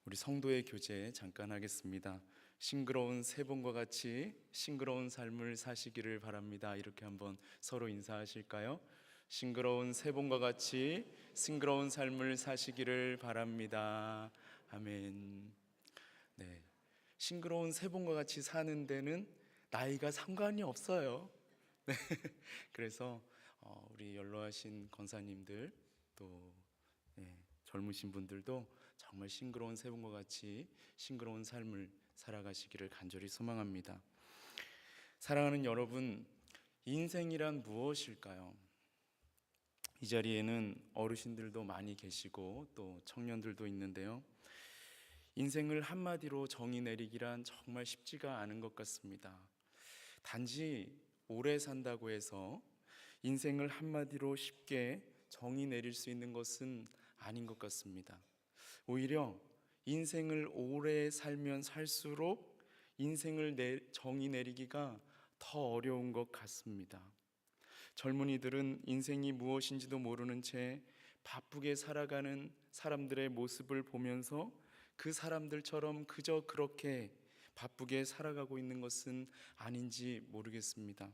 우리 성도의 교제 잠깐 하겠습니다. 싱그러운 새 봄과 같이 싱그러운 삶을 사시기를 바랍니다. 이렇게 한번 서로 인사하실까요? 싱그러운 새 봄과 같이 싱그러운 삶을 사시기를 바랍니다. 아멘. 네, 싱그러운 새 봄과 같이 사는 데는 나이가 상관이 없어요. 네, 그래서 우리 연로하신 권사님들 또 젊으신 분들도 정말 싱그러운 새 봄과 같이 싱그러운 삶을 살아가시기를 간절히 소망합니다. 사랑하는 여러분, 인생이란 무엇일까요? 이 자리에는 어르신들도 많이 계시고 또 청년들도 있는데요, 인생을 한마디로 정의 내리기란 정말 쉽지가 않은 것 같습니다. 단지 오래 산다고 해서 인생을 한마디로 쉽게 정의 내릴 수 있는 것은 아닌 것 같습니다. 오히려 인생을 오래 살면 살수록 인생을 정의 내리기가 더 어려운 것 같습니다. 젊은이들은 인생이 무엇인지도 모르는 채 바쁘게 살아가는 사람들의 모습을 보면서 그 사람들처럼 그저 그렇게 바쁘게 살아가고 있는 것은 아닌지 모르겠습니다.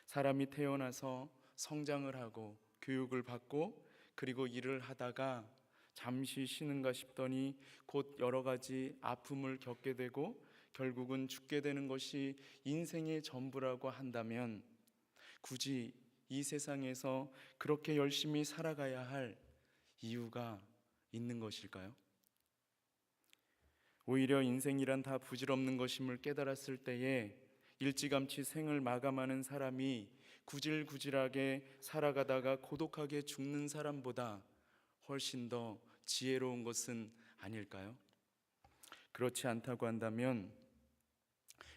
사람이 태어나서 성장을 하고 교육을 받고 그리고 일을 하다가 잠시 쉬는가 싶더니 곧 여러 가지 아픔을 겪게 되고 결국은 죽게 되는 것이 인생의 전부라고 한다면, 굳이 이 세상에서 그렇게 열심히 살아가야 할 이유가 있는 것일까요? 오히려 인생이란 다 부질없는 것임을 깨달았을 때에 일찌감치 생을 마감하는 사람이 구질구질하게 살아가다가 고독하게 죽는 사람보다 훨씬 더 지혜로운 것은 아닐까요? 그렇지 않다고 한다면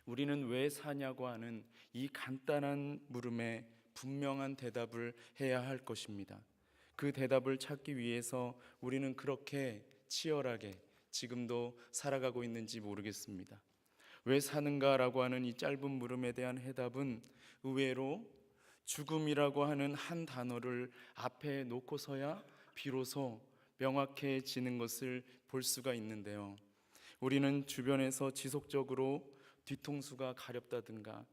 우리는 왜 사냐고 하는 이 간단한 물음에 분명한 대답을 해야 할 것입니다. 그 대답을 찾기 위해서 우리는 그렇게 치열하게 지금도 살아가고 있는지 모르겠습니다. 왜 사는가라고 하는 이 짧은 물음에 대한 해답은 의외로 죽음이라고 하는 한 단어를 앞에 놓고서야 비로소 명확해지는 것을 볼 수가 있는데요, 우리는 주변에서 지속적으로 뒤통수가 가렵다든가,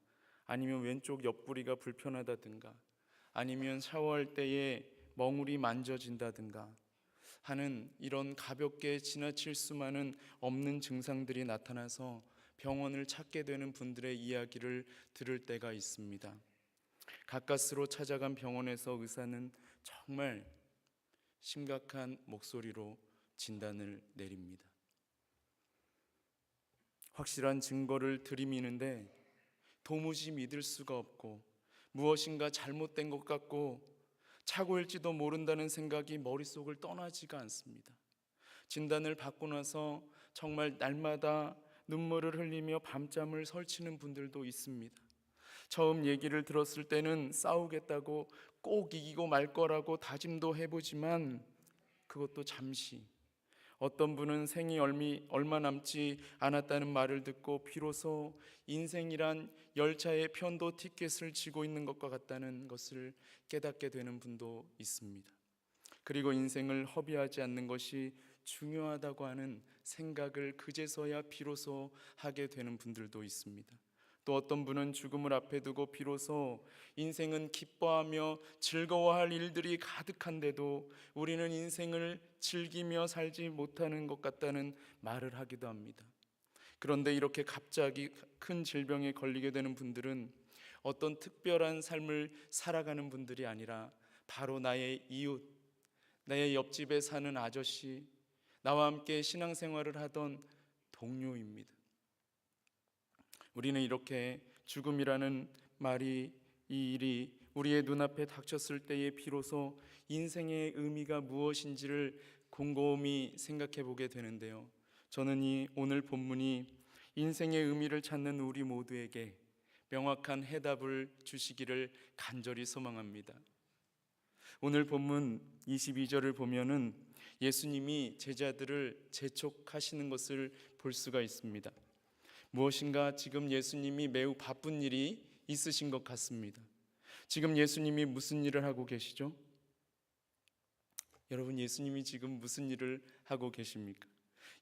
아니면 왼쪽 옆구리가 불편하다든가, 아니면 샤워할 때에 멍울이 만져진다든가 하는 이런 가볍게 지나칠 수만은 없는 증상들이 나타나서 병원을 찾게 되는 분들의 이야기를 들을 때가 있습니다. 가까스로 찾아간 병원에서 의사는 정말 심각한 목소리로 진단을 내립니다. 확실한 증거를 들이미는데 도무지 믿을 수가 없고 무엇인가 잘못된 것 같고 착오일지도 모른다는 생각이 머릿속을 떠나지가 않습니다. 진단을 받고 나서 정말 날마다 눈물을 흘리며 밤잠을 설치는 분들도 있습니다. 처음 얘기를 들었을 때는 싸우겠다고 꼭 이기고 말 거라고 다짐도 해보지만 그것도 잠시, 어떤 분은 생이 얼마 남지 않았다는 말을 듣고 비로소 인생이란 열차의 편도 티켓을 쥐고 있는 것과 같다는 것을 깨닫게 되는 분도 있습니다. 그리고 인생을 허비하지 않는 것이 중요하다고 하는 생각을 그제서야 비로소 하게 되는 분들도 있습니다. 또 어떤 분은 죽음을 앞에 두고 비로소 인생은 기뻐하며 즐거워할 일들이 가득한데도 우리는 인생을 즐기며 살지 못하는 것 같다는 말을 하기도 합니다. 그런데 이렇게 갑자기 큰 질병에 걸리게 되는 분들은 어떤 특별한 삶을 살아가는 분들이 아니라 바로 나의 이웃, 나의 옆집에 사는 아저씨, 나와 함께 신앙생활을 하던 동료입니다. 우리는 이렇게 죽음이라는 말이, 이 일이 우리의 눈앞에 닥쳤을 때에 비로소 인생의 의미가 무엇인지를 곰곰이 생각해 보게 되는데요, 저는 이 오늘 본문이 인생의 의미를 찾는 우리 모두에게 명확한 해답을 주시기를 간절히 소망합니다. 오늘 본문 22절을 보면은 예수님이 제자들을 재촉하시는 것을 볼 수가 있습니다. 무엇인가 지금 예수님이 매우 바쁜 일이 있으신 것 같습니다. 지금 예수님이 무슨 일을 하고 계시죠? 여러분, 예수님이 지금 무슨 일을 하고 계십니까?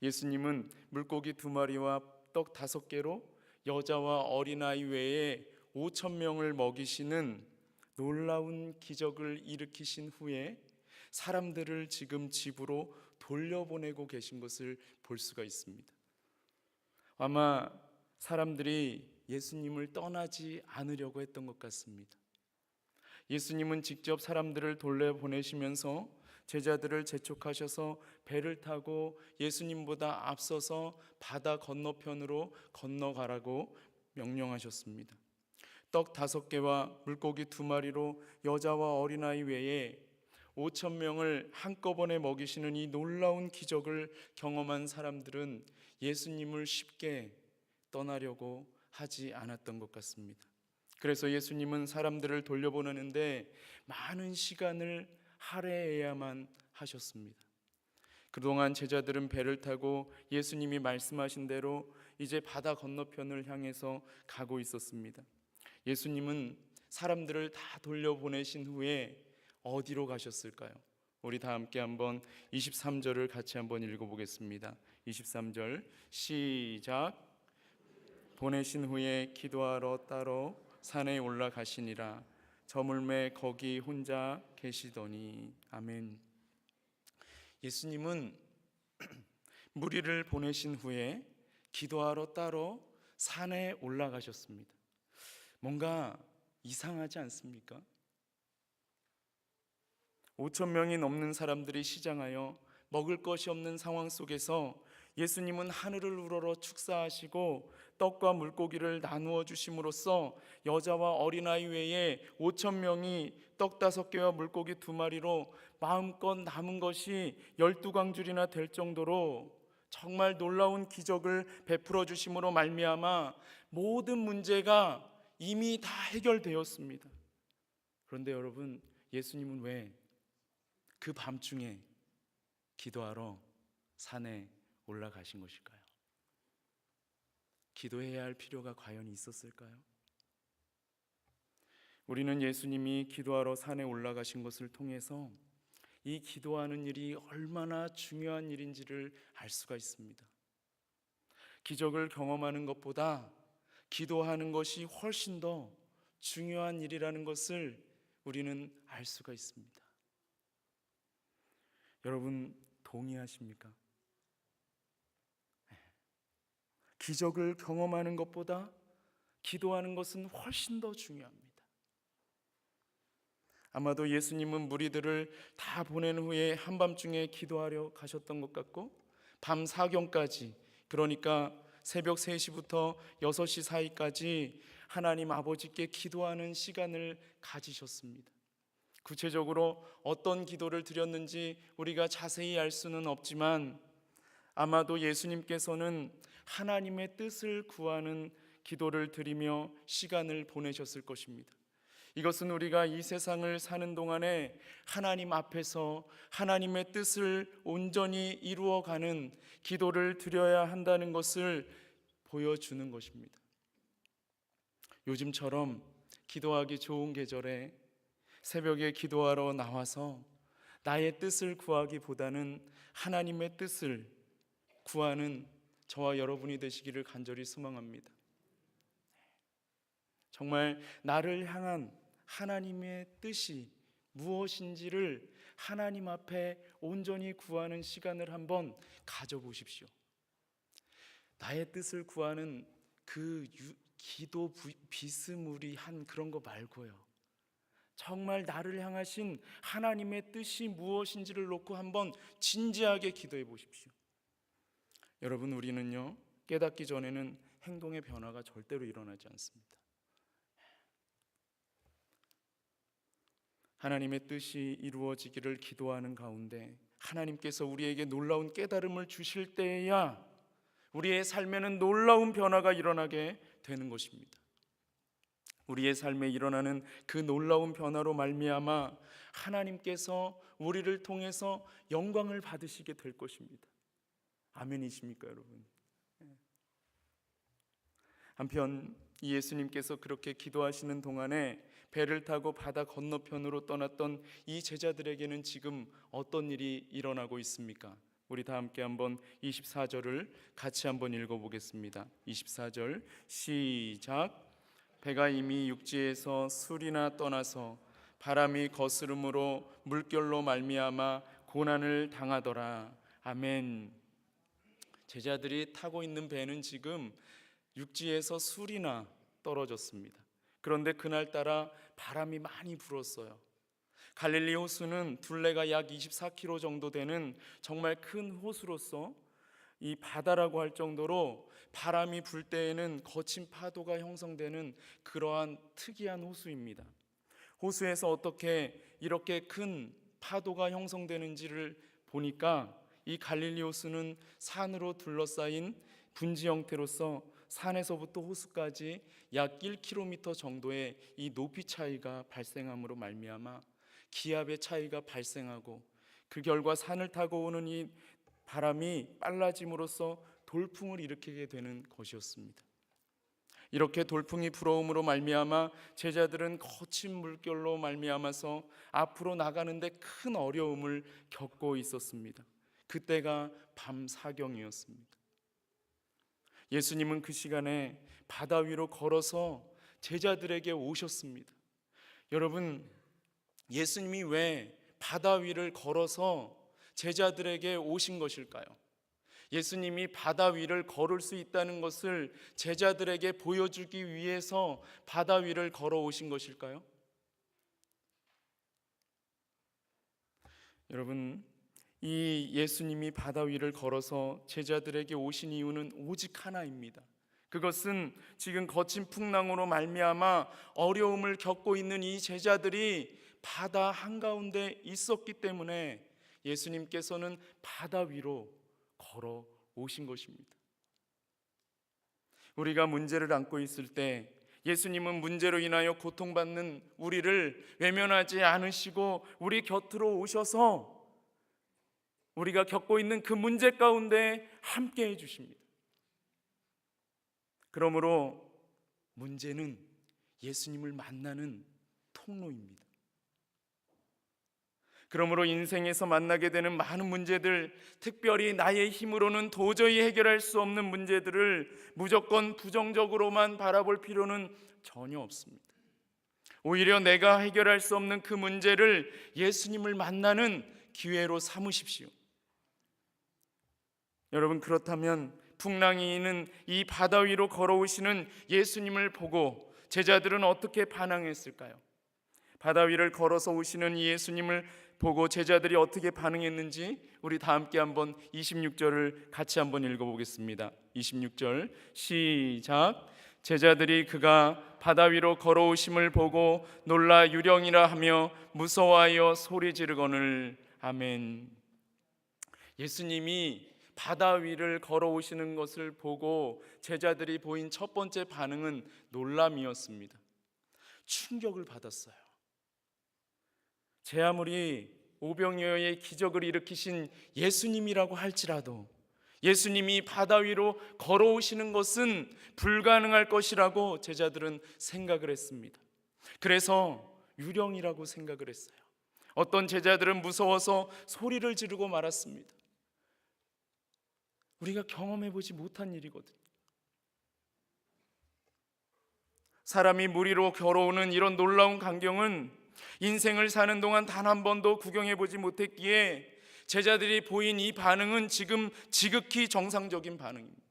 예수님은 물고기 2마리와 떡 5개로 여자와 어린아이 외에 5,000명을 먹이시는 놀라운 기적을 일으키신 후에 사람들을 지금 집으로 돌려보내고 계신 것을 볼 수가 있습니다. 아마 사람들이 예수님을 떠나지 않으려고 했던 것 같습니다. 예수님은 직접 사람들을 돌려보내시면서 제자들을 재촉하셔서 배를 타고 예수님보다 앞서서 바다 건너편으로 건너가라고 명령하셨습니다. 떡 5개와 물고기 2마리로 여자와 어린아이 외에 5,000명을 한꺼번에 먹이시는 이 놀라운 기적을 경험한 사람들은 예수님을 쉽게 떠나려고 하지 않았던 것 같습니다. 그래서 예수님은 사람들을 돌려보내는데 많은 시간을 할애해야만 하셨습니다. 그동안 제자들은 배를 타고 예수님이 말씀하신 대로 이제 바다 건너편을 향해서 가고 있었습니다. 예수님은 사람들을 다 돌려보내신 후에 어디로 가셨을까요? 우리 다 함께 한번 23절을 같이 한번 읽어보겠습니다. 23절 시작. 보내신 후에 기도하러 따로 산에 올라가시니라. 저물매 거기 혼자 계시더니. 아멘. 예수님은 무리를 보내신 후에 기도하러 따로 산에 올라가셨습니다. 뭔가 이상하지 않습니까? 5,000명이 넘는 사람들이 시장하여 먹을 것이 없는 상황 속에서 예수님은 하늘을 우러러 축사하시고 떡과 물고기를 나누어 주심으로써 여자와 어린아이 외에 5,000명이 떡 5개와 물고기 2마리로 마음껏 남은 것이 12광줄이나 될 정도로 정말 놀라운 기적을 베풀어 주심으로 말미암아 모든 문제가 이미 다 해결되었습니다. 그런데 여러분, 예수님은 왜 그 밤중에 기도하러 산에 올라가신 것일까요? 기도해야 할 필요가 과연 있었을까요? 우리는 예수님이 기도하러 산에 올라가신 것을 통해서 이 기도하는 일이 얼마나 중요한 일인지를 알 수가 있습니다. 기적을 경험하는 것보다 기도하는 것이 훨씬 더 중요한 일이라는 것을 우리는 알 수가 있습니다. 여러분, 동의하십니까? 기적을 경험하는 것보다 기도하는 것은 훨씬 더 중요합니다. 아마도 예수님은 무리들을 다 보낸 후에 한밤중에 기도하려 가셨던 것 같고, 밤 사경까지, 그러니까 새벽 3시부터 6시 사이까지 하나님 아버지께 기도하는 시간을 가지셨습니다. 구체적으로 어떤 기도를 드렸는지 우리가 자세히 알 수는 없지만 아마도 예수님께서는 하나님의 뜻을 구하는 기도를 드리며 시간을 보내셨을 것입니다. 이것은 우리가 이 세상을 사는 동안에 하나님 앞에서 하나님의 뜻을 온전히 이루어가는 기도를 드려야 한다는 것을 보여주는 것입니다. 요즘처럼 기도하기 좋은 계절에 새벽에 기도하러 나와서 나의 뜻을 구하기보다는 하나님의 뜻을 구하는 저와 여러분이 되시기를 간절히 소망합니다. 정말 나를 향한 하나님의 뜻이 무엇인지를 하나님 앞에 온전히 구하는 시간을 한번 가져보십시오. 나의 뜻을 구하는 그 기도 비스무리한 그런 거 말고요, 정말 나를 향하신 하나님의 뜻이 무엇인지를 놓고 한번 진지하게 기도해 보십시오. 여러분, 우리는요, 깨닫기 전에는 행동의 변화가 절대로 일어나지 않습니다. 하나님의 뜻이 이루어지기를 기도하는 가운데 하나님께서 우리에게 놀라운 깨달음을 주실 때에야 우리의 삶에는 놀라운 변화가 일어나게 되는 것입니다. 우리의 삶에 일어나는 그 놀라운 변화로 말미암아 하나님께서 우리를 통해서 영광을 받으시게 될 것입니다. 아멘이십니까, 여러분? 한편 예수님께서 그렇게 기도하시는 동안에 배를 타고 바다 건너편으로 떠났던 이 제자들에게는 지금 어떤 일이 일어나고 있습니까? 우리 다 함께 한번 24절을 같이 한번 읽어보겠습니다. 24절 시작. 배가 이미 육지에서 술이나 떠나서 바람이 거스름으로 물결로 말미암아 고난을 당하더라. 아멘. 제자들이 타고 있는 배는 지금 육지에서 술이나 떨어졌습니다. 그런데 그날따라 바람이 많이 불었어요. 갈릴리 호수는 둘레가 약 24km 정도 되는 정말 큰 호수로서 이 바다라고 할 정도로 바람이 불 때에는 거친 파도가 형성되는 그러한 특이한 호수입니다. 호수에서 어떻게 이렇게 큰 파도가 형성되는지를 보니까 이 갈릴리 호수는 산으로 둘러싸인 분지 형태로서 산에서부터 호수까지 약 1km 정도의 이 높이 차이가 발생함으로 말미암아 기압의 차이가 발생하고 그 결과 산을 타고 오는 이 바람이 빨라짐으로써 돌풍을 일으키게 되는 것이었습니다. 이렇게 돌풍이 불어옴으로 말미암아 제자들은 거친 물결로 말미암아서 앞으로 나가는데 큰 어려움을 겪고 있었습니다. 그때가 밤 사경이었습니다. 예수님은 그 시간에 바다 위로 걸어서 제자들에게 오셨습니다. 여러분, 예수님이 왜 바다 위를 걸어서 제자들에게 오신 것일까요? 예수님이 바다 위를 걸을 수 있다는 것을 제자들에게 보여주기 위해서 바다 위를 걸어오신 것일까요? 여러분, 이 예수님이 바다 위를 걸어서 제자들에게 오신 이유는 오직 하나입니다. 그것은 지금 거친 풍랑으로 말미암아 어려움을 겪고 있는 이 제자들이 바다 한가운데 있었기 때문에 예수님께서는 바다 위로 걸어 오신 것입니다. 우리가 문제를 안고 있을 때 예수님은 문제로 인하여 고통받는 우리를 외면하지 않으시고 우리 곁으로 오셔서 우리가 겪고 있는 그 문제 가운데 함께 해주십니다. 그러므로 문제는 예수님을 만나는 통로입니다. 그러므로 인생에서 만나게 되는 많은 문제들, 특별히 나의 힘으로는 도저히 해결할 수 없는 문제들을 무조건 부정적으로만 바라볼 필요는 전혀 없습니다. 오히려 내가 해결할 수 없는 그 문제를 예수님을 만나는 기회로 삼으십시오. 여러분, 그렇다면 풍랑이 있는 이 바다 위로 걸어오시는 예수님을 보고 제자들은 어떻게 반응했을까요? 바다 위를 걸어서 오시는 이 예수님을 보고 제자들이 어떻게 반응했는지 우리 다 함께 한번 26절을 같이 한번 읽어보겠습니다. 26절 시작. 제자들이 그가 바다 위로 걸어오심을 보고 놀라 유령이라 하며 무서워하여 소리 지르거늘. 아멘. 예수님이 바다 위를 걸어오시는 것을 보고 제자들이 보인 첫 번째 반응은 놀람이었습니다. 충격을 받았어요. 제 아무리 오병이어의 기적을 일으키신 예수님이라고 할지라도 예수님이 바다 위로 걸어오시는 것은 불가능할 것이라고 제자들은 생각을 했습니다. 그래서 유령이라고 생각을 했어요. 어떤 제자들은 무서워서 소리를 지르고 말았습니다. 우리가 경험해보지 못한 일이거든요. 사람이 물 위로 걸어오는 이런 놀라운 광경은 인생을 사는 동안 단 한 번도 구경해보지 못했기에 제자들이 보인 이 반응은 지금 지극히 정상적인 반응입니다.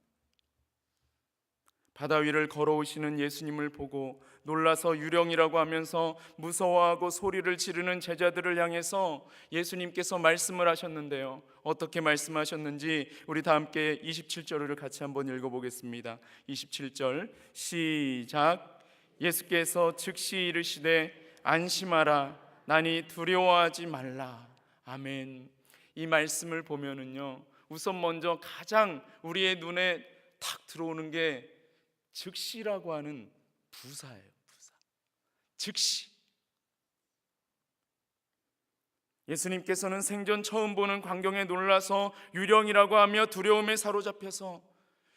바다 위를 걸어오시는 예수님을 보고 놀라서 유령이라고 하면서 무서워하고 소리를 지르는 제자들을 향해서 예수님께서 말씀을 하셨는데요. 어떻게 말씀하셨는지 우리 다 함께 27절을 같이 한번 읽어보겠습니다. 27절 시작. 예수께서 즉시 이르시되 안심하라, 나니 두려워하지 말라. 아멘. 이 말씀을 보면은요, 우선 먼저 가장 우리의 눈에 탁 들어오는 게 즉시라고 하는 부사예요. 부사. 즉시. 예수님께서는 생전 처음 보는 광경에 놀라서 유령이라고 하며 두려움에 사로잡혀서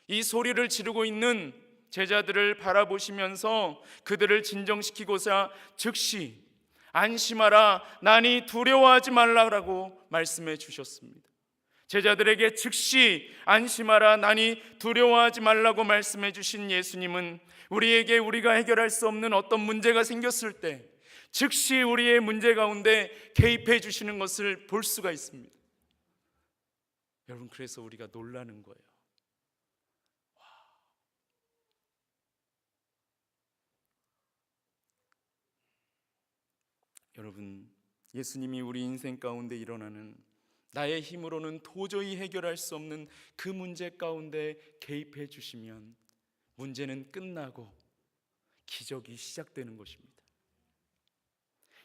이 소리를 지르고 있는 제자들을 바라보시면서 그들을 진정시키고자 즉시 안심하라, 나니 두려워하지 말라라고 말씀해 주셨습니다. 제자들에게 즉시 안심하라, 나니 두려워하지 말라고 말씀해 주신 예수님은 우리에게 우리가 해결할 수 없는 어떤 문제가 생겼을 때 즉시 우리의 문제 가운데 개입해 주시는 것을 볼 수가 있습니다. 여러분, 그래서 우리가 놀라는 거예요. 여러분, 예수님이 우리 인생 가운데 일어나는 나의 힘으로는 도저히 해결할 수 없는 그 문제 가운데 개입해 주시면 문제는 끝나고 기적이 시작되는 것입니다.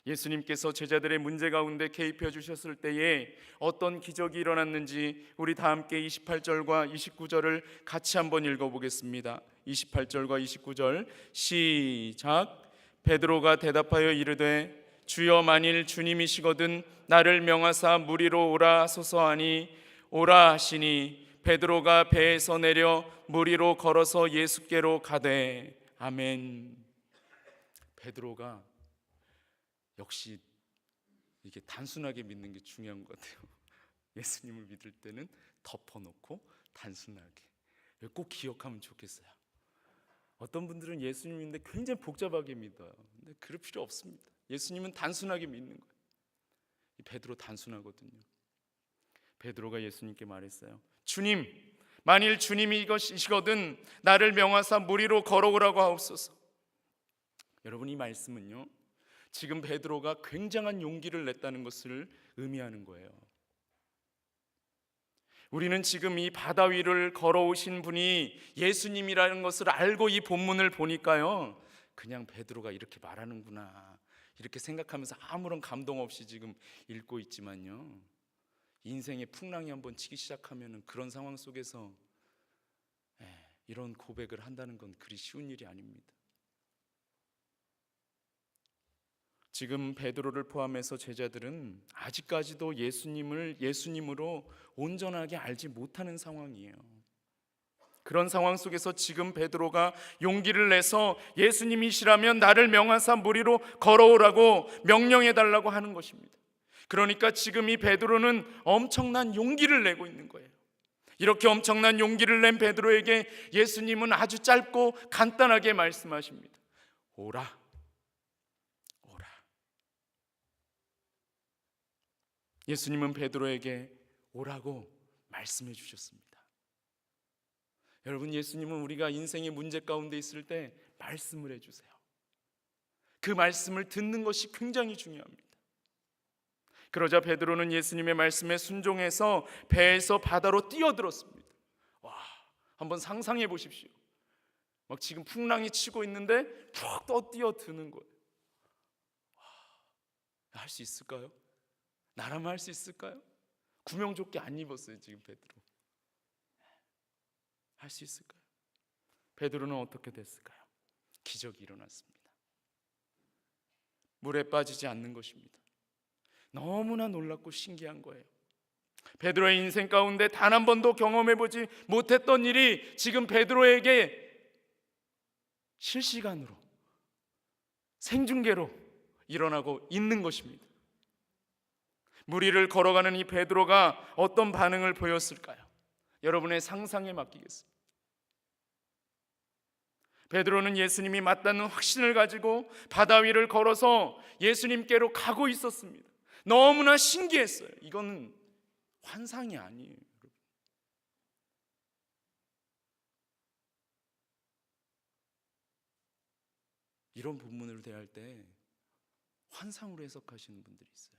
예수님께서 제자들의 문제 가운데 개입해 주셨을 때에 어떤 기적이 일어났는지 우리 다 함께 28절과 29절을 같이 한번 읽어보겠습니다. 28절과 29절 시작. 베드로가 대답하여 이르되 주여, 만일 주님이시거든 나를 명하사 물 위로 오라 하소서 하니 오라 하시니 베드로가 배에서 내려 물 위로 걸어서 예수께로 가되. 아멘. 베드로가 역시 이게 단순하게 믿는 게 중요한 것 같아요. 예수님을 믿을 때는 덮어놓고 단순하게. 꼭 기억하면 좋겠어요. 어떤 분들은 예수님 믿는데 굉장히 복잡하게 믿어요. 근데 그럴 필요 없습니다. 예수님은 단순하게 믿는 거예요. 베드로 단순하거든요. 베드로가 예수님께 말했어요. 주님, 만일 주님이 이것이시거든 나를 명하사 물 위로 걸어오라고 하옵소서. 여러분, 이 말씀은요, 지금 베드로가 굉장한 용기를 냈다는 것을 의미하는 거예요. 우리는 지금 이 바다 위를 걸어오신 분이 예수님이라는 것을 알고 이 본문을 보니까요, 그냥 베드로가 이렇게 말하는구나 이렇게 생각하면서 아무런 감동 없이 지금 읽고 있지만요, 인생의 풍랑이 한번 치기 시작하면 그런 상황 속에서 이런 고백을 한다는 건 그리 쉬운 일이 아닙니다. 지금 베드로를 포함해서 제자들은 아직까지도 예수님을 예수님으로 온전하게 알지 못하는 상황이에요. 그런 상황 속에서 지금 베드로가 용기를 내서 예수님이시라면 나를 명하사 물 위로 걸어오라고 명령해 달라고 하는 것입니다. 그러니까 지금 이 베드로는 엄청난 용기를 내고 있는 거예요. 이렇게 엄청난 용기를 낸 베드로에게 예수님은 아주 짧고 간단하게 말씀하십니다. 오라. 예수님은 베드로에게 오라고 말씀해 주셨습니다. 여러분, 예수님은 우리가 인생의 문제 가운데 있을 때 말씀을 해주세요. 그 말씀을 듣는 것이 굉장히 중요합니다. 그러자 베드로는 예수님의 말씀에 순종해서 배에서 바다로 뛰어들었습니다. 와, 한번 상상해 보십시오. 막 지금 풍랑이 치고 있는데 푹 떠 뛰어드는 거예요. 할 수 있을까요? 나라면 할 수 있을까요? 구명조끼 안 입었어요 지금 베드로. 할 수 있을까요? 베드로는 어떻게 됐을까요? 기적이 일어났습니다. 물에 빠지지 않는 것입니다. 너무나 놀랍고 신기한 거예요. 베드로의 인생 가운데 단 한 번도 경험해보지 못했던 일이 지금 베드로에게 실시간으로 생중계로 일어나고 있는 것입니다. 물 위를 걸어가는 이 베드로가 어떤 반응을 보였을까요? 여러분의 상상에 맡기겠습니다. 베드로는 예수님이 맞다는 확신을 가지고 바다 위를 걸어서 예수님께로 가고 있었습니다. 너무나 신기했어요. 이거는 환상이 아니에요. 이런 본문을 대할 때 환상으로 해석하시는 분들이 있어요.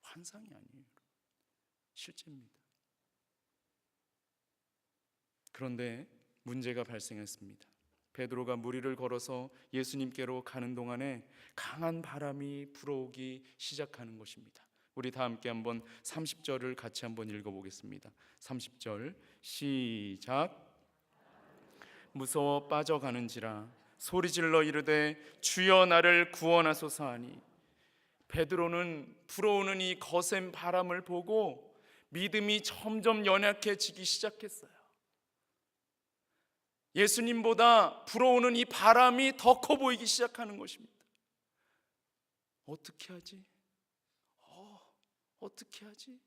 환상이 아니에요. 실제입니다. 그런데 문제가 발생했습니다. 베드로가 물 위를 걸어서 예수님께로 가는 동안에 강한 바람이 불어오기 시작하는 것입니다. 우리 다 함께 한번 30절을 같이 한번 읽어보겠습니다. 30절 시작. 무서워 빠져가는지라 소리질러 이르되 주여 나를 구원하소서 하니. 베드로는 불어오는 이 거센 바람을 보고 믿음이 점점 연약해지기 시작했어요. 예수님보다 불어오는 이 바람이 더 커 보이기 시작하는 것입니다. 어떻게 하지? 어떻게 하지?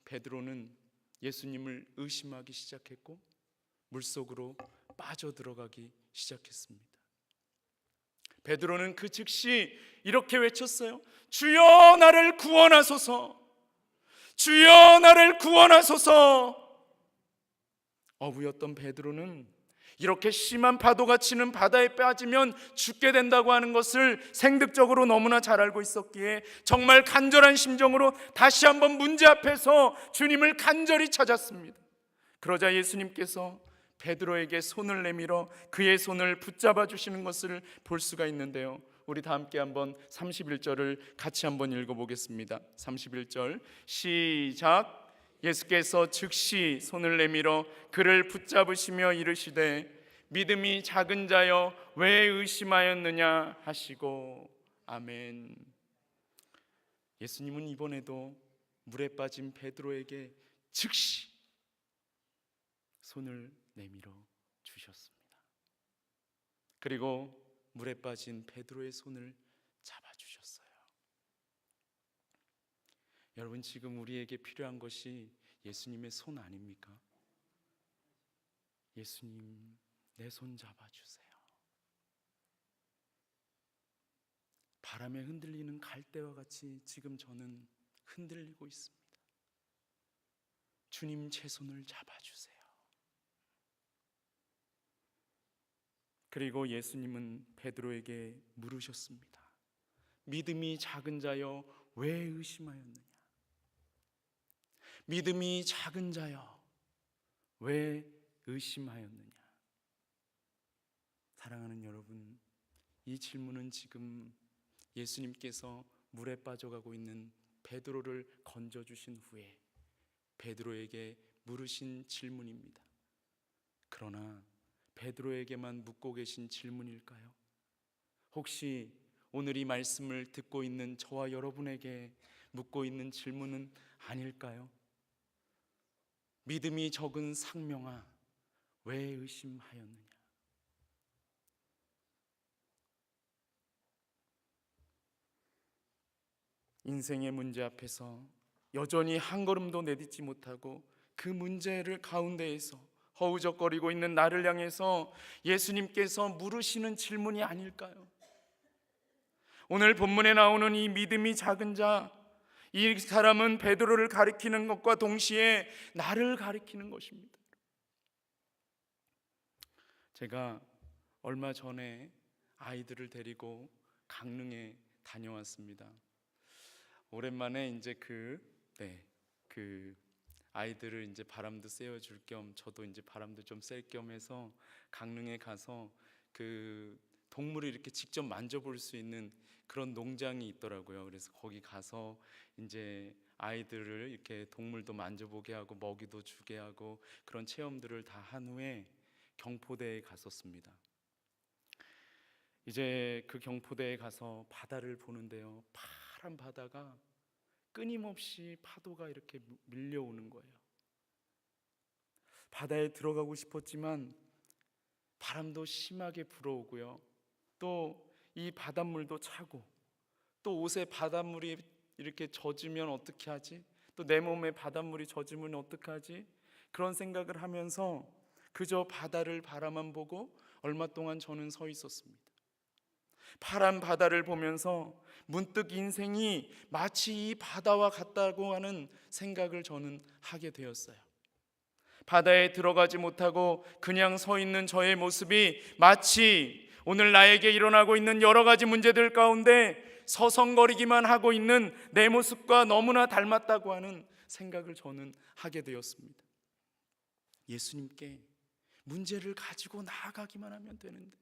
베드로는 예수님을 의심하기 시작했고 물속으로 빠져들어가기 시작했습니다. 베드로는 그 즉시 이렇게 외쳤어요. 주여 나를 구원하소서. 주여 나를 구원하소서. 어부였던 베드로는 이렇게 심한 파도가 치는 바다에 빠지면 죽게 된다고 하는 것을 생득적으로 너무나 잘 알고 있었기에 정말 간절한 심정으로 다시 한번 문제 앞에서 주님을 간절히 찾았습니다. 그러자 예수님께서 베드로에게 손을 내밀어 그의 손을 붙잡아 주시는 것을 볼 수가 있는데요. 우리 다 함께 한번 31절을 같이 한번 읽어보겠습니다. 31절 시작. 예수께서 즉시 손을 내밀어 그를 붙잡으시며 이르시되 믿음이 작은 자여 왜 의심하였느냐 하시고 아멘. 예수님은 이번에도 물에 빠진 베드로에게 즉시 손을 내밀어 주셨습니다. 그리고 물에 빠진 베드로의 손을 잡아주셨어요. 여러분, 지금 우리에게 필요한 것이 예수님의 손 아닙니까? 예수님, 내 손 잡아주세요. 바람에 흔들리는 갈대와 같이 지금 저는 흔들리고 있습니다. 주님, 제 손을 잡아주세요. 그리고 예수님은 베드로에게 물으셨습니다. 믿음이 작은 자여 왜 의심하였느냐? 믿음이 작은 자여 왜 의심하였느냐? 사랑하는 여러분, 이 질문은 지금 예수님께서 물에 빠져가고 있는 베드로를 건져주신 후에 베드로에게 물으신 질문입니다. 그러나 베드로에게만 묻고 계신 질문일까요? 혹시 오늘 이 말씀을 듣고 있는 저와 여러분에게 묻고 있는 질문은 아닐까요? 믿음이 적은 상명아, 왜 의심하였느냐? 인생의 문제 앞에서 여전히 한 걸음도 내딛지 못하고 그 문제를 가운데에서 허우적거리고 있는 나를 향해서 예수님께서 물으시는 질문이 아닐까요? 오늘 본문에 나오는 이 믿음이 작은 자, 이 사람은 베드로를 가리키는 것과 동시에 나를 가리키는 것입니다. 제가 얼마 전에 아이들을 데리고 강릉에 다녀왔습니다. 오랜만에 이제 그 아이들을 이제 바람도 쐬어줄 겸 저도 이제 바람도 좀 쐴 겸 해서 강릉에 가서 그 동물을 이렇게 직접 만져볼 수 있는 그런 농장이 있더라고요. 그래서 거기 가서 이제 아이들을 이렇게 동물도 만져보게 하고 먹이도 주게 하고 그런 체험들을 다 한 후에 경포대에 갔었습니다. 이제 그 경포대에 가서 바다를 보는데요, 파란 바다가 끊임없이 파도가 이렇게 밀려오는 거예요. 바다에 들어가고 싶었지만 바람도 심하게 불어오고요, 또 이 바닷물도 차고, 또 옷에 바닷물이 이렇게 젖으면 어떻게 하지? 또 내 몸에 바닷물이 젖으면 어떻게 하지? 그런 생각을 하면서 그저 바다를 바라만 보고 얼마 동안 저는 서 있었습니다. 파란 바다를 보면서 문득 인생이 마치 이 바다와 같다고 하는 생각을 저는 하게 되었어요. 바다에 들어가지 못하고 그냥 서 있는 저의 모습이 마치 오늘 나에게 일어나고 있는 여러 가지 문제들 가운데 서성거리기만 하고 있는 내 모습과 너무나 닮았다고 하는 생각을 저는 하게 되었습니다. 예수님께 문제를 가지고 나아가기만 하면 되는데,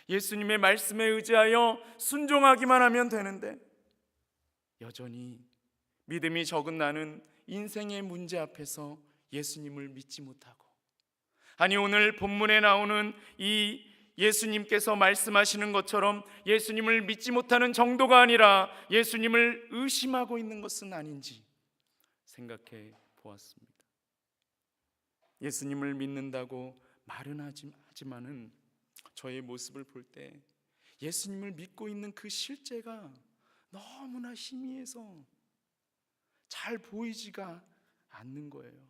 예수님의 말씀에 의지하여 순종하기만 하면 되는데, 여전히 믿음이 적은 나는 인생의 문제 앞에서 예수님을 믿지 못하고, 아니 오늘 본문에 나오는 이 예수님께서 말씀하시는 것처럼 예수님을 믿지 못하는 정도가 아니라 예수님을 의심하고 있는 것은 아닌지 생각해 보았습니다. 예수님을 믿는다고 말은 하지만은 저의 모습을 볼 때 예수님을 믿고 있는 그 실제가 너무나 희미해서 잘 보이지가 않는 거예요.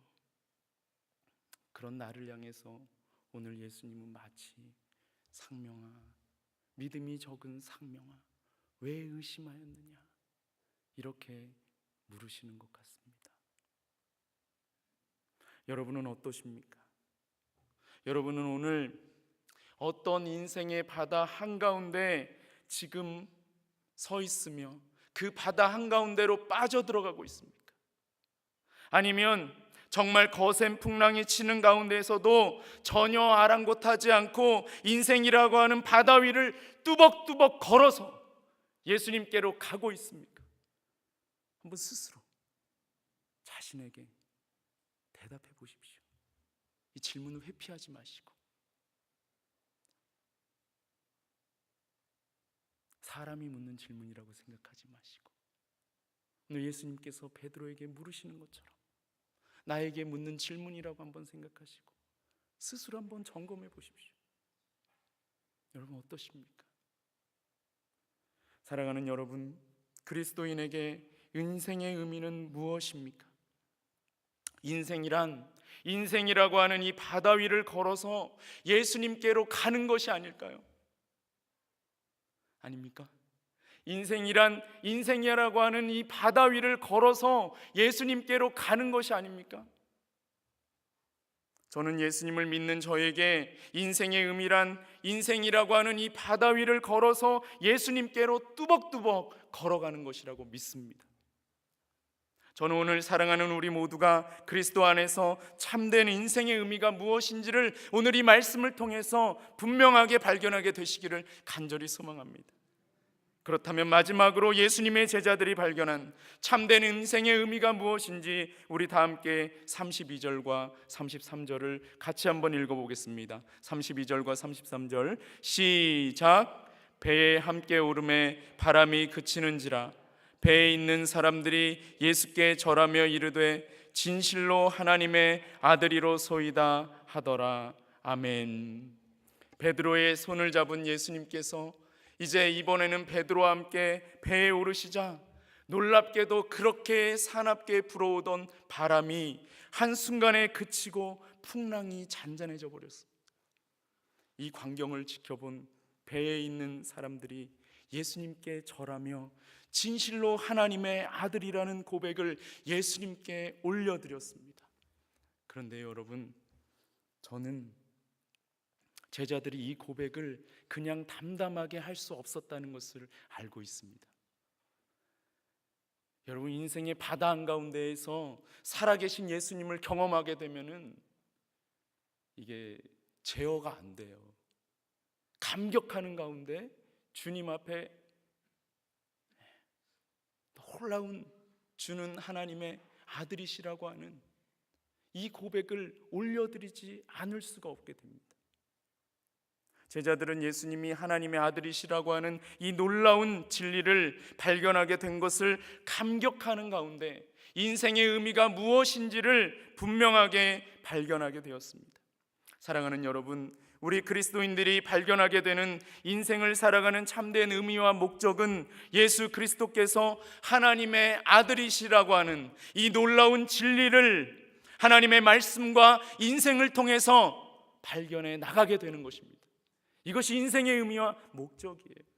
그런 나를 향해서 오늘 예수님은 마치 상명아, 믿음이 적은 상명아, 왜 의심하였느냐, 이렇게 물으시는 것 같습니다. 여러분은 어떠십니까? 여러분은 오늘 어떤 인생의 바다 한가운데 지금 서 있으며 그 바다 한가운데로 빠져들어가고 있습니까? 아니면 정말 거센 풍랑이 치는 가운데에서도 전혀 아랑곳하지 않고 인생이라고 하는 바다 위를 뚜벅뚜벅 걸어서 예수님께로 가고 있습니까? 한번 스스로 자신에게 대답해 보십시오. 이 질문을 회피하지 마시고, 사람이 묻는 질문이라고 생각하지 마시고, 오늘 예수님께서 베드로에게 물으시는 것처럼 나에게 묻는 질문이라고 한번 생각하시고 스스로 한번 점검해 보십시오. 여러분 어떠십니까? 사랑하는 여러분, 그리스도인에게 인생의 의미는 무엇입니까? 인생이라고 하는 이 바다 위를 걸어서 예수님께로 가는 것이 아닐까요? 아닙니까? 인생이라고 하는 이 바다 위를 걸어서 예수님께로 가는 것이 아닙니까? 저는 예수님을 믿는 저에게 인생의 인생이라고 하는 이 바다 위를 걸어서 예수님께로 뚜벅뚜벅 걸어가는 것이라고 믿습니다. 저는 오늘 사랑하는 우리 모두가 그리스도 안에서 참된 인생의 의미가 무엇인지를 오늘 이 말씀을 통해서 분명하게 발견하게 되시기를 간절히 소망합니다. 그렇다면 마지막으로 예수님의 제자들이 발견한 참된 인생의 의미가 무엇인지 우리 다 함께 32절과 33절을 같이 한번 읽어보겠습니다. 32절과 33절 시작. 배에 함께 오름에 바람이 그치는지라 배에 있는 사람들이 예수께 절하며 이르되 진실로 하나님의 아들이로소이다 하더라. 아멘. 베드로의 손을 잡은 예수님께서 이제 이번에는 베드로와 함께 배에 오르시자 놀랍게도 그렇게 사납게 불어오던 바람이 한순간에 그치고 풍랑이 잔잔해져 버렸습니다. 이 광경을 지켜본 배에 있는 사람들이 예수님께 절하며 진실로 하나님의 아들이라는 고백을 예수님께 올려드렸습니다. 그런데 여러분, 저는 제자들이 이 고백을 그냥 담담하게 할 수 없었다는 것을 알고 있습니다. 여러분, 인생의 바다 한가운데에서 살아계신 예수님을 경험하게 되면은 이게 제어가 안 돼요. 감격하는 가운데 주님 앞에 놀라운 주는 하나님의 아들이시라고 하는 이 고백을 올려드리지 않을 수가 없게 됩니다. 제자들은 예수님이 하나님의 아들이시라고 하는 이 놀라운 진리를 발견하게 된 것을 감격하는 가운데 인생의 의미가 무엇인지를 분명하게 발견하게 되었습니다. 사랑하는 여러분, 우리 그리스도인들이 발견하게 되는 인생을 살아가는 참된 의미와 목적은 예수 그리스도께서 하나님의 아들이시라고 하는 이 놀라운 진리를 하나님의 말씀과 인생을 통해서 발견해 나가게 되는 것입니다. 이것이 인생의 의미와 목적이에요.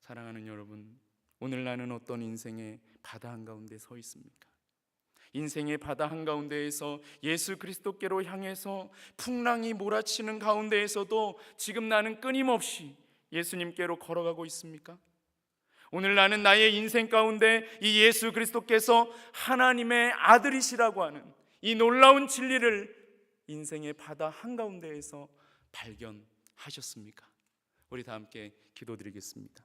사랑하는 여러분, 오늘 나는 어떤 인생의 바다 한가운데 서 있습니까? 인생의 바다 한가운데에서 예수 그리스도께로 향해서 풍랑이 몰아치는 가운데에서도 지금 나는 끊임없이 예수님께로 걸어가고 있습니까? 오늘 나는 나의 인생 가운데 이 예수 그리스도께서 하나님의 아들이시라고 하는 이 놀라운 진리를 인생의 바다 한가운데에서 발견하셨습니까? 우리 다 함께 기도드리겠습니다.